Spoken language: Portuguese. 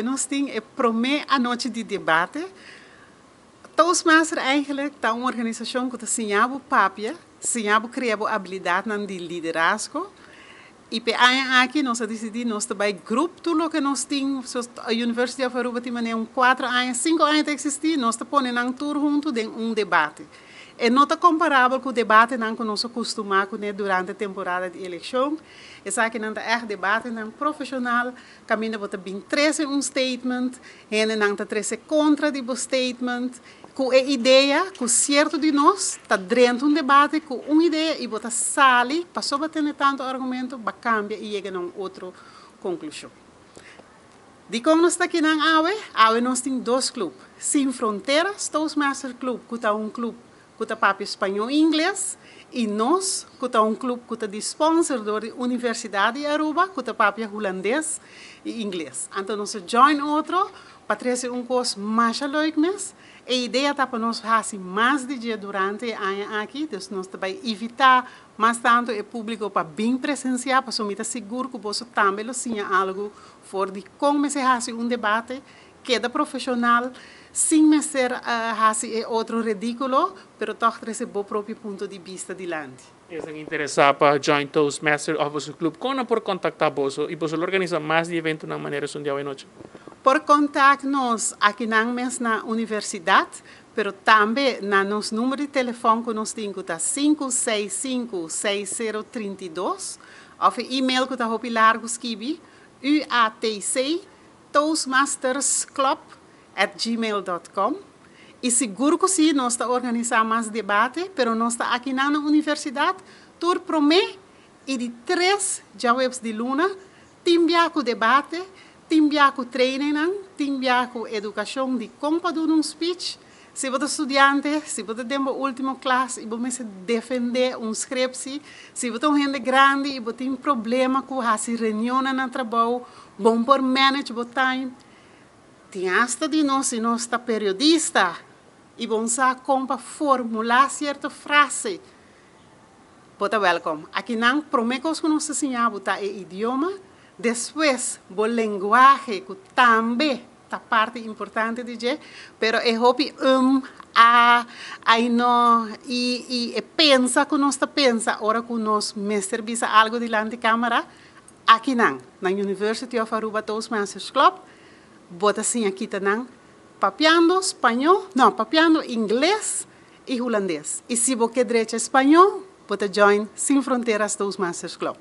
nós temos a primeira noite de debate. Toastmaster eigenlijk é uma organização que está papia, criar habilidade de liderazgo. E aqui nós decidimos nós também grupo tudo que nós temos a University of Aruba tem 4 anos, 5 anos de existir, nós põe nang tour junto de debate. É não está comparável com o debate que nós acostumamos durante a temporada de eleição. É aqui não é debate não profissional, caminha bota bem 13 statement, e não está 13 contra de statement. Com a ideia, com certo de nós, está dentro debate, com uma ideia e bota sali, passou a ter tanto argumento, para cambiar e chega a outra conclusão. De como nós está aqui na AUE nós temos 2 clubes. Sem Fronteiras, Toastmaster Club, que é um clube que está papo espanhol e inglês, e nós, que é um clube que está sponsor da Universidade de Aruba, que está papo holandês e inglês. Então nós join outro, para trazer coisa mais leuk mes. A ideia é para nós fazer mais de dia durante o ano aqui, então nós também evitar mais tanto o público para bem presenciar, para somita seguro que você também tinha algo fora de como se faz debate, cada profissional, sem ser fazer outro ridículo, mas toch trazer o próprio ponto de vista de lante. É interessante para join Toastmaster ou o clube, como por contactar você e você organiza mais de evento de maneira um dia e noite? Por contactar-nos aqui na universidade, mas também no nosso número de telefone que nós temos, que é 565-6032, ou e-mail que está largo escrever, UATC, toastmastersclub@gmail.com. E seguro que sim, nós estamos organizando mais debate, mas nós estamos aqui na universidade, tur promete, e de 3 dias de luna, timbia com debate, timbia com training, timbia com educação de como para dar speech. Se você é estudante, se você tem a última classe e você defender script, se você é gente grande e você tem problema com as reuniões no trabalho, bom por manage o time, tem hasta de nós, se nós está periodista, e vamos saber como para formular certa frase. Você welcome. Aqui não promete que nós ensinamos o idioma, depois o linguagem que também é parte importante de je, pero é hobby e pensa que nós pensa, ora que nós mestervisa algo diante da câmara, aqui não, na University of Aruba Toastmasters Club, bota assim aqui também, papiando espanhol, não, papiando inglês e holandês. E se você quer direito espanhol, bota join Sem Fronteiras Toastmasters Club.